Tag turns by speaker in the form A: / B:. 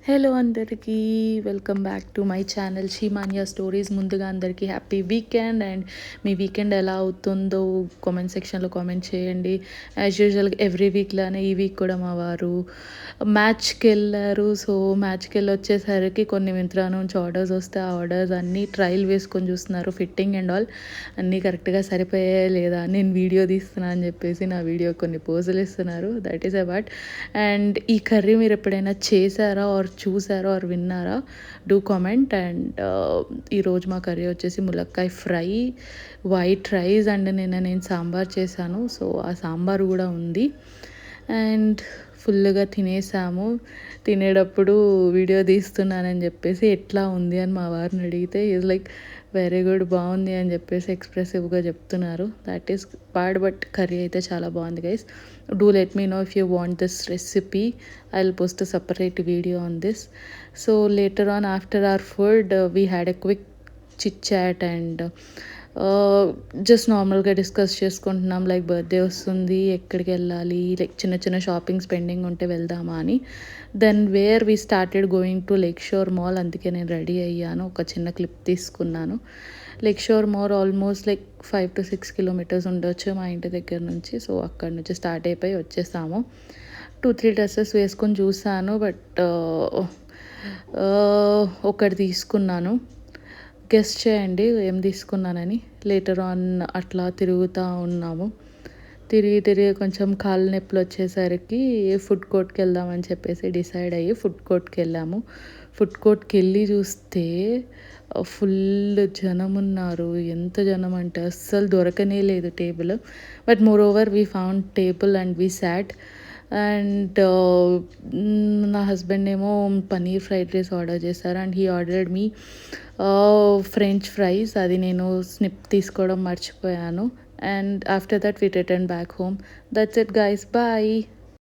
A: Hello అందరికీ welcome back to my channel Sheemanya stories. ముందుగా అందరికీ హ్యాపీ వీకెండ్. అండ్ మీ వీకెండ్ ఎలా అవుతుందో కామెంట్ సెక్షన్లో కామెంట్ చేయండి. యాజ్ యూజువల్గా ఎవ్రీ వీక్లానే ఈ వీక్ కూడా మా వారు మ్యాచ్కి వెళ్ళారు. సో మ్యాచ్కి వెళ్ళి వచ్చేసరికి కొన్ని మింత్రా నుంచి ఆర్డర్స్ వస్తే ఆ ఆర్డర్స్ అన్నీ ట్రయల్ వేసుకొని చూస్తున్నారు. ఫిట్టింగ్ అండ్ ఆల్ అన్నీ కరెక్ట్గా సరిపోయాయా లేదా, నేను వీడియో తీస్తున్నా అని చెప్పేసి నా వీడియో కొన్ని పోజులు ఇస్తున్నారు. That is about. అండ్ ఈ కర్రీ మీరు ఎప్పుడైనా చేశారా ఆర్ చూసారా ఆర్ విన్నారా, డూ కామెంట్. అండ్ ఈరోజు మా కర్రీ వచ్చేసి ములక్కాయ ఫ్రై, వైట్ రైస్ అండ్ నేను సాంబార్ చేశాను. సో ఆ సాంబార్ కూడా ఉంది. అండ్ ఫుల్గా తినేసాము. తినేటప్పుడు వీడియో తీస్తున్నానని చెప్పేసి ఎట్లా ఉంది అని మా వారిని అడిగితే ఈజ్ లైక్ వెరీ గుడ్, బాగుంది అని చెప్పేసి ఎక్స్ప్రెసివ్గా చెప్తున్నారు. That is part, but curry అయితే చాలా బాగుంది guys. Do let me know if you want this recipe. I will post a separate video on this. So later on after our food, we had a quick chit chat and just నార్మల్గా discuss చేసుకుంటున్నాం. Like birthday వస్తుంది, ఎక్కడికి వెళ్ళాలి, like చిన్న చిన్న shoppings pending ఉంటే వెళ్దామా అని. Then where we started going to Lake Shore Mall. అందుకే నేను రెడీ అయ్యాను, ఒక చిన్న క్లిప్ తీసుకున్నాను. Lake Shore Mall almost like 5 to 6 kilometers ఉండొచ్చు మా ఇంటి దగ్గర నుంచి. సో అక్కడ నుంచి స్టార్ట్ అయిపోయి వచ్చేసాము. 2-3 డ్రెస్సెస్ వేసుకొని చూసాను, బట్ ఒకటి తీసుకున్నాను. గెస్ట్ చేయండి ఏం తీసుకున్నానని. లేటర్ ఆన్ అట్లా తిరుగుతూ ఉన్నాము. తిరిగి కొంచెం కాళ్ళ నొప్పులు వచ్చేసరికి ఫుడ్ కోర్ట్కి వెళ్దామని చెప్పేసి డిసైడ్ అయ్యి ఫుడ్ కోర్ట్కి వెళ్ళాము. ఫుడ్ కోర్ట్కి వెళ్ళి చూస్తే ఫుల్ జనం ఉన్నారు. ఎంత జనం అంటే అస్సలు దొరకనే లేదు table. But moreover we found table and we sat. And నా హస్బెండ్ ఏమో పన్నీర్ ఫ్రైడ్ రైస్ ఆర్డర్ చేశారు. And he ordered me French fries. అది నేను స్నిప్ తీసుకోవడం మర్చిపోయాను. And after that we return back home. That's it guys, bye.